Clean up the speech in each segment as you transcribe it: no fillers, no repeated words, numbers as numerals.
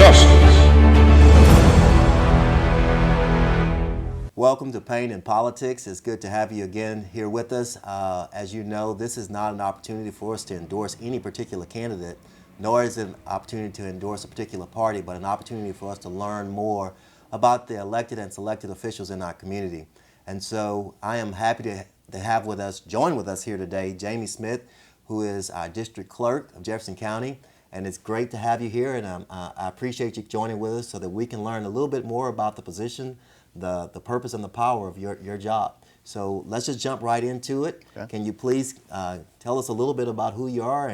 justice. Welcome to Payne in Politics. It's good to have you again here with us. As you know, this is not an opportunity for us to endorse any particular candidate, nor is it an opportunity to endorse a particular party, but an opportunity for us to learn more about the elected and selected officials in our community. And so I am happy to have with us, join with us here today, Jamie Smith, who is our district clerk of Jefferson County. And it's great to have you here, and I appreciate you joining with us so that we can learn a little bit more about the position, the purpose and the power of your job. So let's just jump right into it. Okay. Can you please tell us a little bit about who you are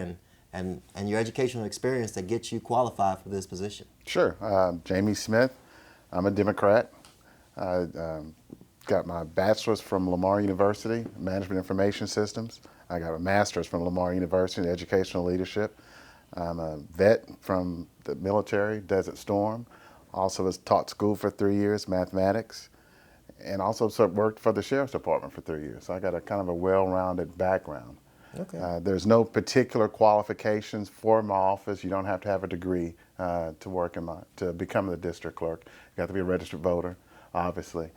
and your educational experience that gets you qualified for this position? Sure. Jamie Smith. I'm a Democrat. I got my bachelor's from Lamar University, Management Information Systems. I got a master's from Lamar University in Educational Leadership. I'm a vet from the military, Desert Storm. Also was taught school for 3 years, mathematics, and also worked for the Sheriff's Department for 3 years. So I got a kind of a well-rounded background. Okay. There's no particular qualifications for my office. You don't have to have a degree to become the district clerk. You have to be a registered voter, obviously.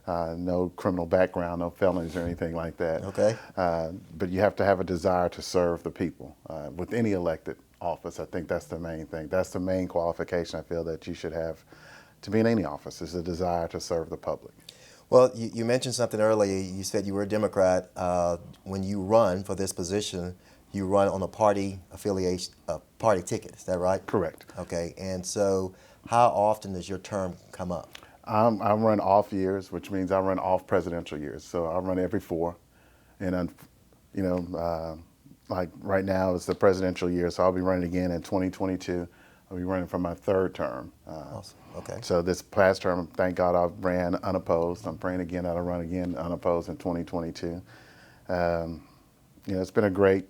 No criminal background, no felonies or anything like that. Okay. But you have to have a desire to serve the people with any elected office. I think that's the main thing. That's the main qualification I feel that you should have to be in any office, is a desire to serve the public. Well, you mentioned something earlier. You said you were a Democrat. When you run for this position, you run on a party affiliation, a party ticket. Is that right? Correct. Okay. And so how often does your term come up? I run off years, which means I run off presidential years. So I run every 4. And, like right now it's the presidential year, so I'll be running again in 2022. I'll be running for my 3rd term. Awesome. Okay. So this past term, thank God, I ran unopposed. I'm praying again I'll run again unopposed in 2022. It's been a great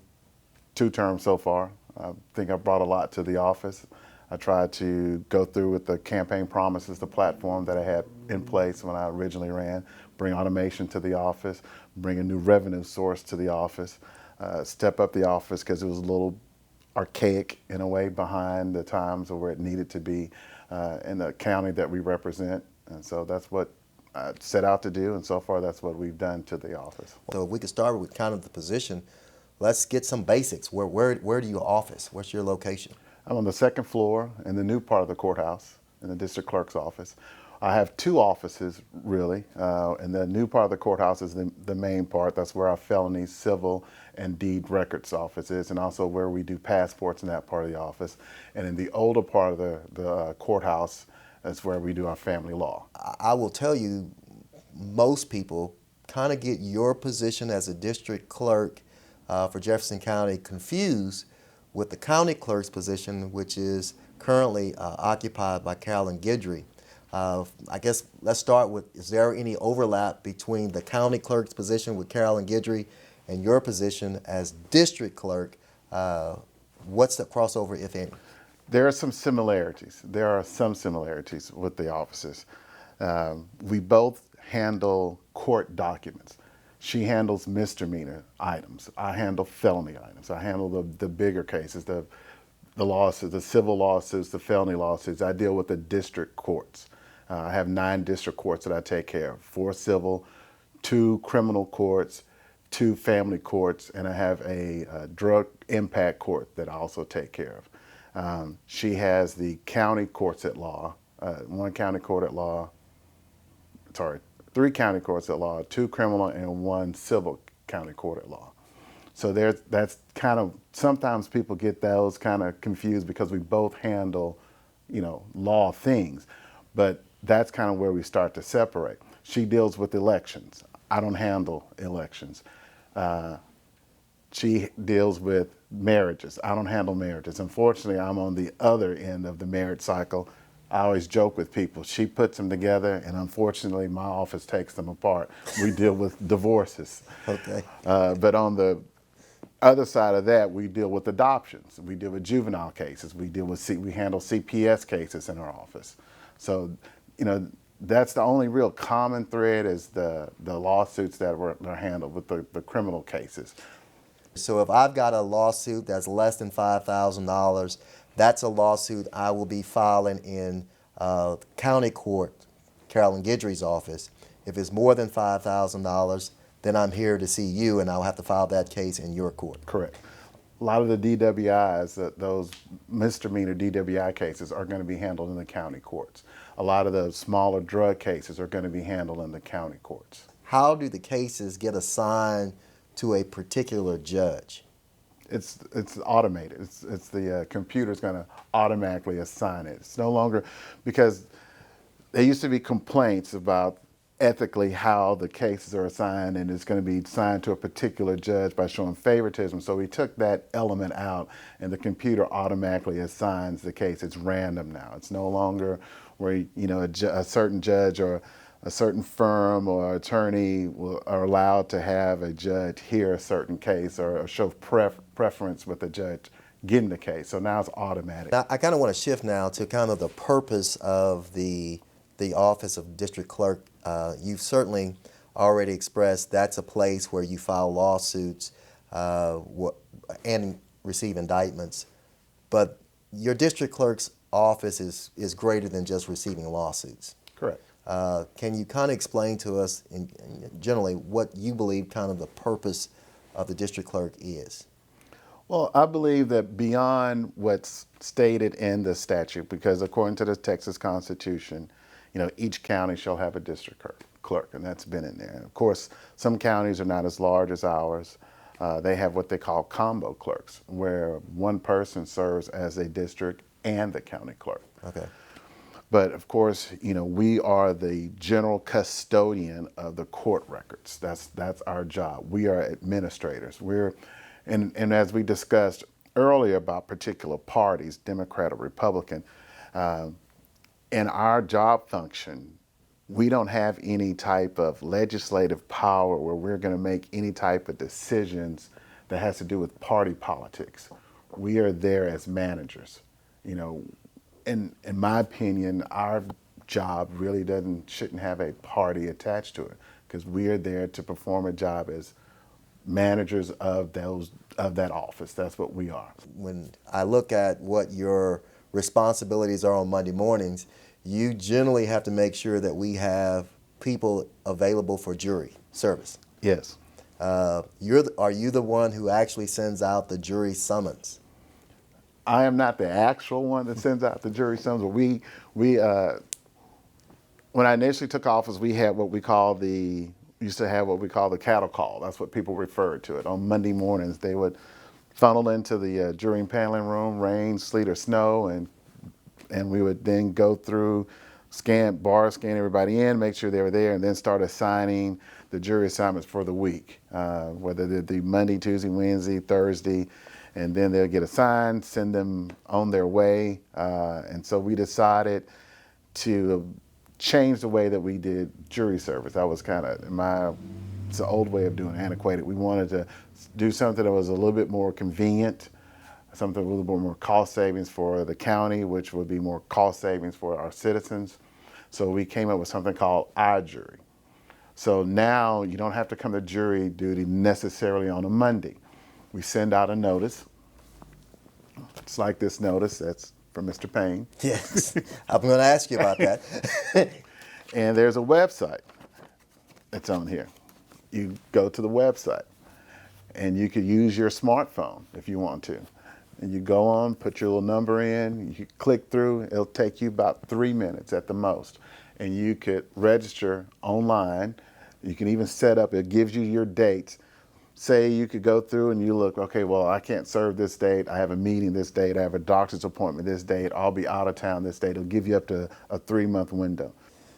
2 terms so far. I think I brought a lot to the office. I tried to go through with the campaign promises, the platform that I had in place when I originally ran, bring automation to the office, bring a new revenue source to the office, step up the office because it was a little archaic in a way behind the times of where it needed to be in the county that we represent. And so that's what I set out to do, and so far that's what we've done to the office. So if we could start with kind of the position, let's get some basics. Where do you office? What's your location? I'm on the 2nd floor in the new part of the courthouse, in the district clerk's office. I have 2 offices, really, and the new part of the courthouse is the main part. That's where our felony, civil, and deed records office is, and also where we do passports in that part of the office. And in the older part of the courthouse, that's where we do our family law. I will tell you, most people kind of get your position as a district clerk for Jefferson County confused with the county clerk's position, which is currently occupied by Carolyn Guidry. I guess let's start with, is there any overlap between the county clerk's position with Carolyn Guidry and your position as district clerk? What's the crossover, if any? There are some similarities. There are some similarities with the offices. We both handle court documents. She handles misdemeanor items. I handle felony items. I handle the bigger cases, the lawsuits, the civil lawsuits, the felony lawsuits. I deal with the district courts. I have 9 district courts that I take care of, 4 civil, 2 criminal courts, 2 family courts, and I have a drug impact court that I also take care of. She has the county courts at law, 1 county court at law, 3 county courts at law, 2 criminal and 1 civil county court at law. So that's kind of, sometimes people get those kind of confused because we both handle, law things. But that's kind of where we start to separate. She deals with elections. I don't handle elections. She deals with marriages. I don't handle marriages. Unfortunately, I'm on the other end of the marriage cycle. I always joke with people. She puts them together, and unfortunately, my office takes them apart. We deal with divorces. Okay. But on the other side of that, we deal with adoptions. We deal with juvenile cases. We handle CPS cases in our office. So, that's the only real common thread is the lawsuits that are handled with the criminal cases. So if I've got a lawsuit that's less than $5,000 that's a lawsuit I will be filing in county court, Carolyn Guidry's office. If it's more than $5,000, then I'm here to see you, and I'll have to file that case in your court. Correct. A lot of the DWIs, those misdemeanor DWI cases, are going to be handled in the county courts. A lot of the smaller drug cases are going to be handled in the county courts. How do the cases get assigned to a particular judge? It's automated. It's the computer's going to automatically assign it. It's no longer, because there used to be complaints about ethically how the cases are assigned, and it's going to be assigned to a particular judge by showing favoritism. So we took that element out, and the computer automatically assigns the case. It's random now. It's no longer where a certain judge or a certain firm or attorney are allowed to have a judge hear a certain case or show preference with the judge getting the case. So now it's automatic. Now, I kind of want to shift now to kind of the purpose of the Office of District Clerk. You've certainly already expressed that's a place where you file lawsuits and receive indictments. But your district clerk's office is greater than just receiving lawsuits. Correct. Can you kind of explain to us, generally, what you believe kind of the purpose of the district clerk is? Well, I believe that beyond what's stated in the statute, because according to the Texas Constitution, each county shall have a district clerk, and that's been in there. And of course, some counties are not as large as ours. They have what they call combo clerks, where one person serves as a district and the county clerk. Okay. But of course, we are the general custodian of the court records. That's our job. We are administrators. And as we discussed earlier about particular parties, Democrat or Republican, in our job function, we don't have any type of legislative power where we're going to make any type of decisions that has to do with party politics. We are there as managers. In my opinion, our job really shouldn't have a party attached to it, because we are there to perform a job as managers of that office. That's what we are. When I look at what your responsibilities are on Monday mornings, you generally have to make sure that we have people available for jury service. Yes. Are you the one who actually sends out the jury summons? I am not the actual one that sends out the jury summons. But when I initially took office, we had what we call the cattle call. That's what people referred to it. On Monday mornings, they would funnel into the jury paneling room, rain, sleet, or snow, and we would then go through, scan everybody in, make sure they were there, and then start assigning the jury assignments for the week, whether they're the Monday, Tuesday, Wednesday, Thursday, and then they'll get assigned, send them on their way. And so we decided to change the way that we did jury service. That was kind of it's an old way of doing it, antiquated. We wanted to do something that was a little bit more convenient, something a little bit more cost savings for the county, which would be more cost savings for our citizens. So we came up with something called our jury. So now you don't have to come to jury duty necessarily on a Monday. We send out a notice. It's like this notice that's from Mr. Payne. Yes, I'm going to ask you about that. And there's a website that's on here. You go to the website, and you could use your smartphone if you want to. And you go on, put your little number in, you click through, it'll take you about 3 minutes at the most. And you could register online. You can even set up, it gives you your dates. Say you could go through and you look, okay, well, I can't serve this date. I have a meeting this date. I have a doctor's appointment this date. I'll be out of town this date. It'll give you up to a 3-month window.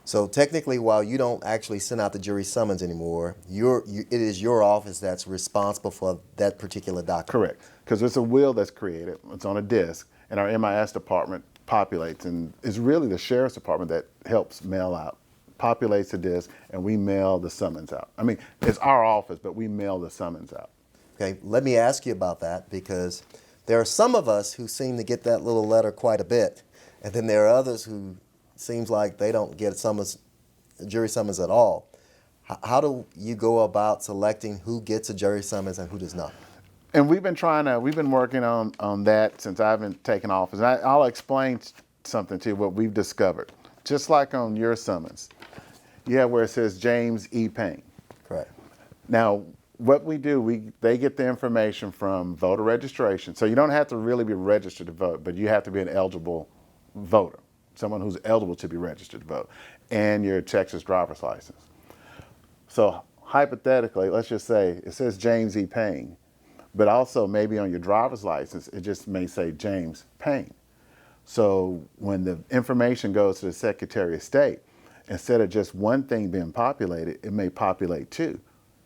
So technically, while you don't actually send out the jury summons anymore, it is your office that's responsible for that particular document. Correct, because there's a will that's created. It's on a disk, and our MIS department populates, and it's really the sheriff's department that helps mail out, populates the disk, and we mail the summons out. I mean, it's our office, but we mail the summons out. Okay, let me ask you about that, because there are some of us who seem to get that little letter quite a bit, and then there are others who seems like they don't get jury summons at all. How do you go about selecting who gets a jury summons and who does not? And we've been working on that since I've been taking office. And I'll explain something to you, what we've discovered. Just like on your summons, you have where it says James E. Payne. Correct. Now, what we do, they get the information from voter registration. So you don't have to really be registered to vote, but you have to be an eligible voter, someone who's eligible to be registered to vote, and your Texas driver's license. So hypothetically, let's just say it says James E. Payne, but also maybe on your driver's license, it just may say James Payne. So when the information goes to the Secretary of State, instead of just one thing being populated, it may populate two,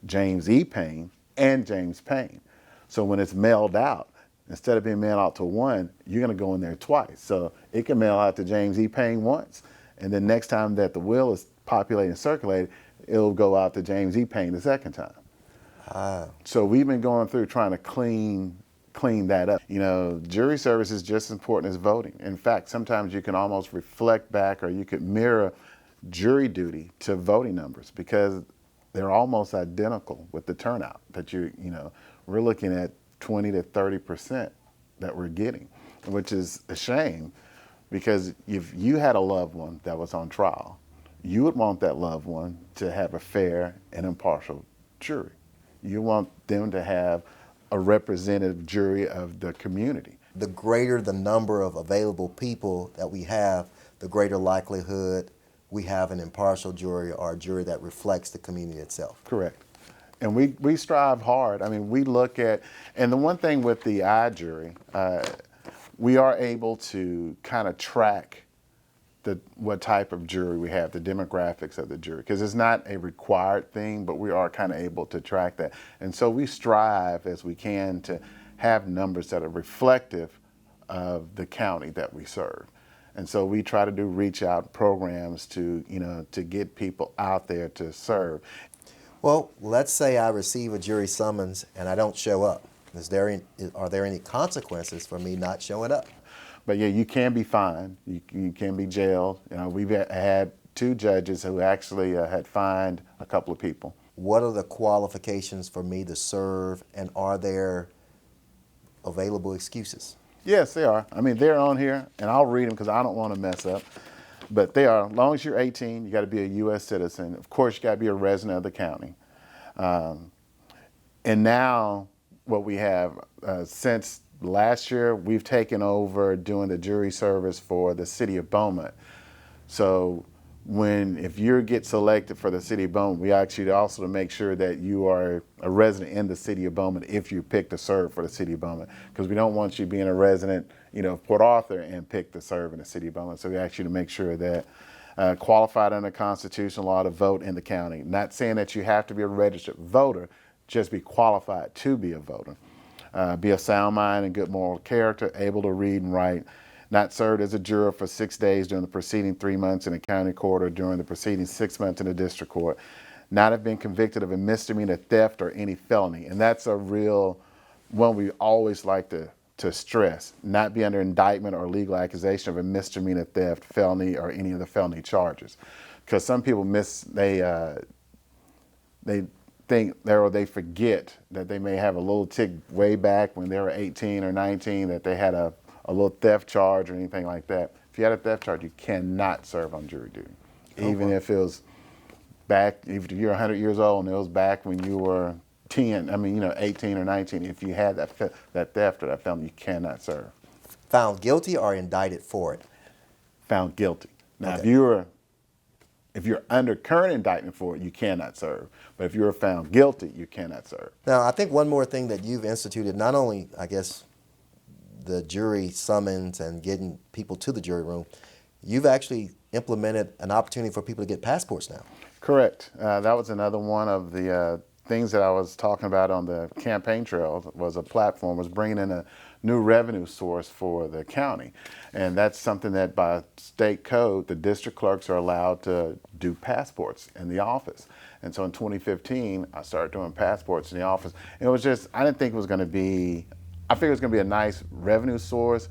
James E. Payne and James Payne. So when it's mailed out, instead of being mailed out to one, you're going to go in there twice. So it can mail out to James E. Payne once, and then next time that the will is populated and circulated, it'll go out to James E. Payne the second time. So we've been going through trying to clean that up. You know, jury service is just as important as voting. In fact, sometimes you can almost reflect back, or you could mirror jury duty to voting numbers, because they're almost identical with the turnout that we're looking at 20 to 30% that we're getting, which is a shame, because if you had a loved one that was on trial, you would want that loved one to have a fair and impartial jury. You want them to have a representative jury of the community. The greater the number of available people that we have, the greater likelihood we have an impartial jury, or a jury that reflects the community itself. Correct. And we strive hard. I mean, we look at, and the one thing with the jury, we are able to kind of track what type of jury we have, the demographics of the jury, because it's not a required thing, but we are kind of able to track that. And so we strive as we can to have numbers that are reflective of the county that we serve. And so we try to do reach out programs to get people out there to serve. Well, let's say I receive a jury summons and I don't show up. Are there any consequences for me not showing up? But yeah, you can be fined. You can be jailed. We've had two judges who actually had fined a couple of people. What are the qualifications for me to serve, and are there available excuses? Yes, they are. I mean, they're on here, and I'll read them because I don't want to mess up. But they are, as long as you're 18, you got to be a U.S. citizen. Of course, you got to be a resident of the county. And now what we have, since last year, we've taken over doing the jury service for the city of Beaumont. So if you get selected for the city of Beaumont, we ask you also to make sure that you are a resident in the city of Beaumont if you pick to serve for the city of Beaumont, because we don't want you being a resident, of Port Arthur and pick to serve in the city of Beaumont. So we ask you to make sure that qualified under constitutional law to vote in the county. Not saying that you have to be a registered voter, just be qualified to be a voter. Be of sound mind and good moral character, able to read and write, not served as a juror for 6 days during the preceding 3 months in a county court or during the preceding 6 months in a district court, not have been convicted of a misdemeanor, theft, or any felony. And that's a real one we always like to stress, not be under indictment or legal accusation of a misdemeanor, theft, felony, or any of the felony charges. Because some people they forget that they may have a little tick way back when they were 18 or 19 that they had a little theft charge or anything like that. If you had a theft charge, you cannot serve on jury duty. Even if it was back, if you're 100 years old and it was back when you were 18 or 19, if you had that theft or that felony, you cannot serve. Found guilty or indicted for it? Found guilty. Now, Okay. if you're under current indictment for it, you cannot serve. But if you're found guilty, you cannot serve. Now, I think one more thing that you've instituted, not only, I guess, the jury summons and getting people to the jury room, you've actually implemented an opportunity for people to get passports now. Correct. That was another one of the things that I was talking about on the campaign trail, was bringing in a new revenue source for the county. And that's something that by state code, the district clerks are allowed to do passports in the office. And so in 2015, I started doing passports in the office. And it was just, I didn't think it was going to be, I figured it was going to be a nice revenue source,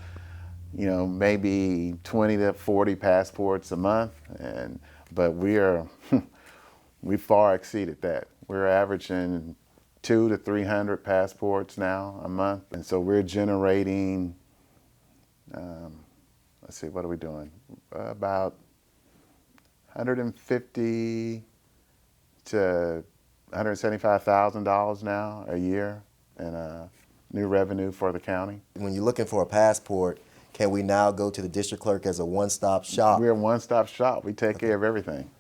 maybe 20 to 40 passports a month. But we far exceeded that. We're averaging 200 to 300 passports now a month. And so we're generating, let's see, what are we doing? About 150 to $175,000 now a year in new revenue for the county. When you're looking for a passport, can we now go to the district clerk as a one-stop shop? We're a one-stop shop. We take care of everything.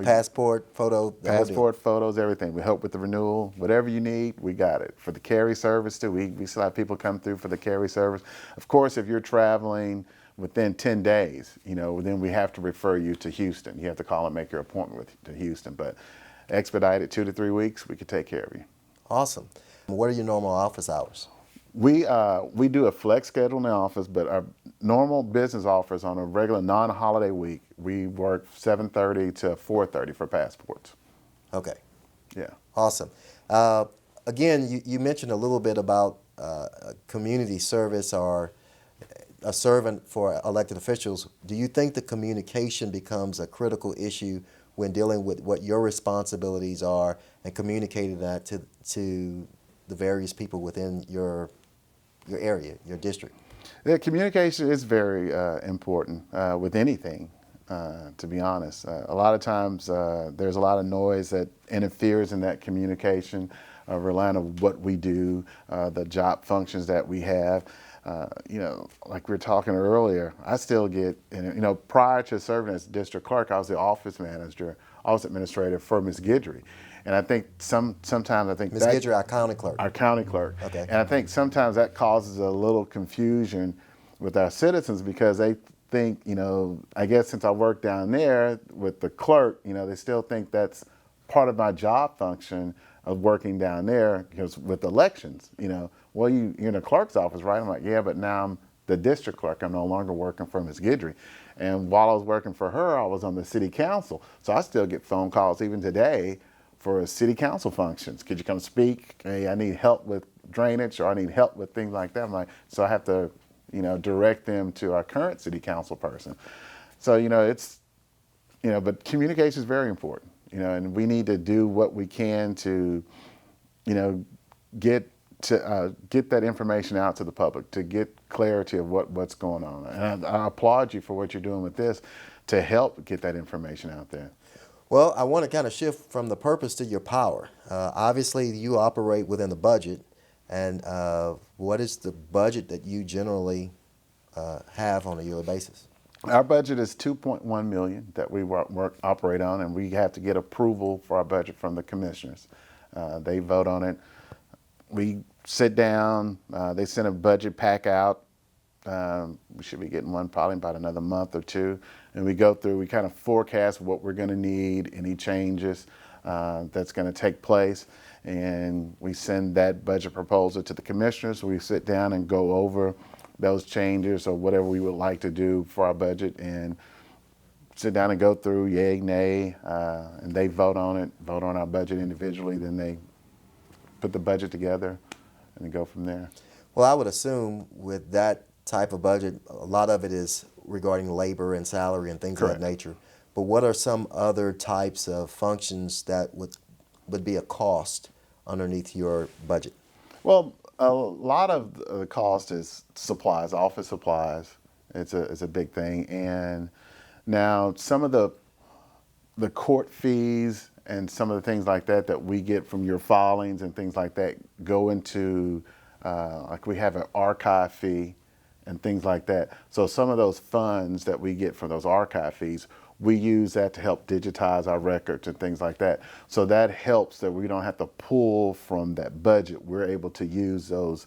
Passport, photo, the whole deal. Passport, photos, everything. We help with the renewal. Whatever you need, we got it. For the carry service too, we still have people come through for the carry service. Of course, if you're traveling within 10 days, then we have to refer you to Houston. You have to call and make your appointment to Houston. But expedited 2 to 3 weeks, we could take care of you. Awesome. What are your normal office hours? We do a flex schedule in the office, but our normal business hours on a regular non-holiday week, we work 7:30 to 4:30 for passports. Okay. Yeah. Awesome. Again, you mentioned a little bit about community service or a servant for elected officials. Do you think the communication becomes a critical issue when dealing with what your responsibilities are and communicating that to the various people within your area, your district? Yeah, communication is very important with anything, to be honest. A lot of times there's a lot of noise that interferes in that communication, relying on what we do, the job functions that we have. Like we were talking earlier, I still get, prior to serving as district clerk, I was the office administrator for Ms. Guidry. And I think sometimes I think Ms. Guidry, our county clerk. Our county clerk. Okay. And I think sometimes that causes a little confusion with our citizens because they think, I guess since I work down there with the clerk, they still think that's part of my job function of working down there because with elections, well, you're in the clerk's office, right? I'm like, yeah, but now I'm the district clerk. I'm no longer working for Ms. Guidry. And while I was working for her, I was on the city council. So I still get phone calls even today for city council functions. Could you come speak? Hey, I need help with drainage or I need help with things like that. I'm like, so I have to, direct them to our current city council person. So, but communication is very important, and we need to do what we can to, get that information out to the public, to get clarity of what's going on. And I applaud you for what you're doing with this to help get that information out there. Well, I want to kind of shift from the purpose to your power. Obviously, you operate within the budget, and what is the budget that you generally have on a yearly basis? Our budget is $2.1 million that we operate on, and we have to get approval for our budget from the commissioners. They vote on it. We sit down. They send a budget pack out. We should be getting one probably about another month or two. And we go through, we kind of forecast what we're going to need, any changes that's going to take place. And we send that budget proposal to the commissioners. We sit down and go over those changes or whatever we would like to do for our budget and sit down and go through yay, nay, and they vote on it, vote on our budget individually. Then they put the budget together and then go from there. Well, I would assume with that type of budget, a lot of it is regarding labor and salary and things Correct. of that nature. But what are some other types of functions that would be a cost underneath your budget? Well, a lot of the cost is supplies, office supplies. It's a big thing. And now some of the court fees and some of the things like that we get from your filings and things like that go into, like we have an archive fee and things like that. So some of those funds that we get from those archive fees, we use that to help digitize our records and things like that. So that helps that we don't have to pull from that budget. We're able to use those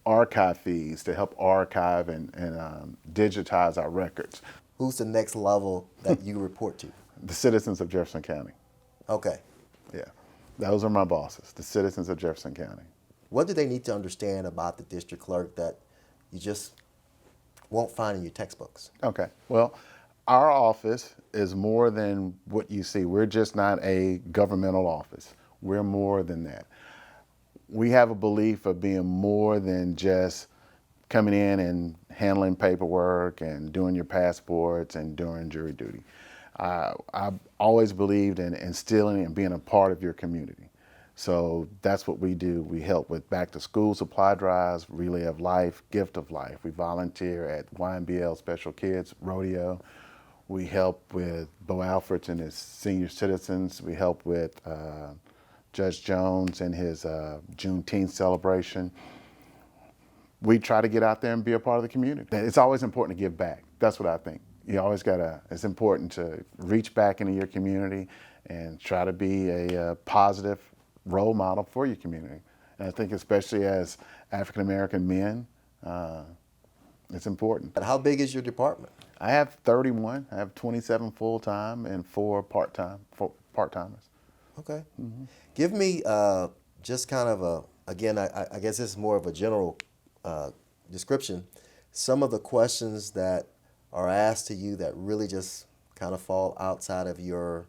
archive fees to help archive and digitize our records. Who's the next level that you report to? The citizens of Jefferson County. Okay. Yeah, those are my bosses, the citizens of Jefferson County. What do they need to understand about the district clerk that you just won't find in your textbooks? Okay, well, our office is more than what you see. We're just not a governmental office. We're more than that. We have a belief of being more than just coming in and handling paperwork and doing your passports and doing jury duty. I've always believed in instilling and being a part of your community. So that's what we do. We help with back to school supply drives, Relay of Life, Gift of Life. We volunteer at YMBL Special Kids Rodeo. We help with Bo Alfred's and his senior citizens. We help with Judge Jones and his Juneteenth celebration. We try to get out there and be a part of the community. It's always important to give back. That's what I think. You always it's important to reach back into your community and try to be a positive role model for your community. And I think especially as African American men, it's important. But how big is your department? I have 31. I have 27 full-time and 4 part-timers. Okay. Give me just kind of again, I guess this is more of a general description, some of the questions that are asked to you that really just kind of fall outside of your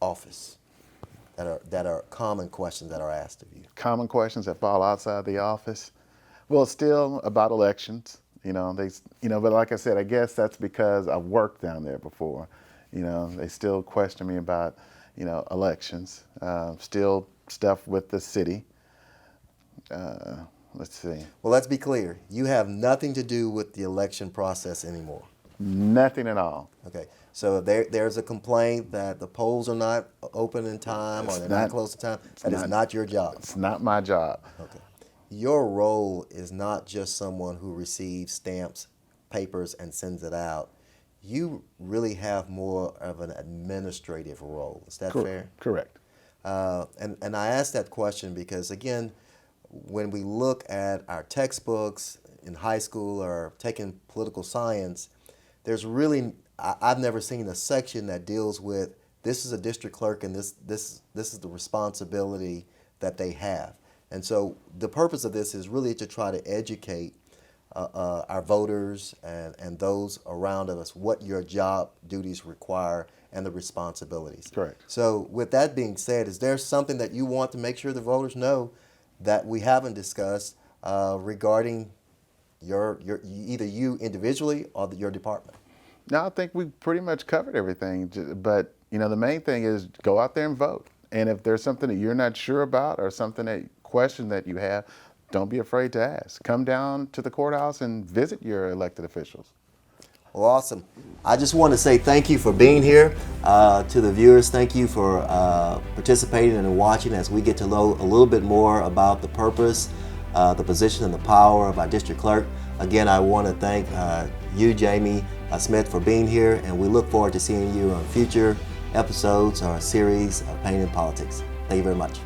office, that are common questions that are asked of you. Common questions that fall outside the office. Well, it's still about elections. But like I said, I guess that's because I've worked down there before. They still question me about, elections. Still stuff with the city. Let's see. Well, let's be clear. You have nothing to do with the election process anymore. Nothing at all. Okay. So there's a complaint that the polls are not open in time or they're not close to time. That is not your job. It's not my job. Okay. Your role is not just someone who receives stamps, papers, and sends it out. You really have more of an administrative role. Is that fair? Correct. And I ask that question because, again, when we look at our textbooks in high school or taking political science, there's really, I've never seen a section that deals with this is a district clerk and this is the responsibility that they have. And so the purpose of this is really to try to educate our voters and those around us what your job duties require and the responsibilities. Correct. So with that being said, is there something that you want to make sure the voters know that we haven't discussed regarding either you individually or your department? No, I think we pretty much covered everything. But the main thing is go out there and vote. And if there's something that you're not sure about or question that you have, don't be afraid to ask. Come down to the courthouse and visit your elected officials. Well, awesome. I just want to say thank you for being here. To the viewers, thank you for participating and watching as we get to know a little bit more about the purpose, the position, and the power of our district clerk. Again, I want to thank you, Jamie Smith, for being here, and we look forward to seeing you on future episodes or series of Payne in Politics. Thank you very much.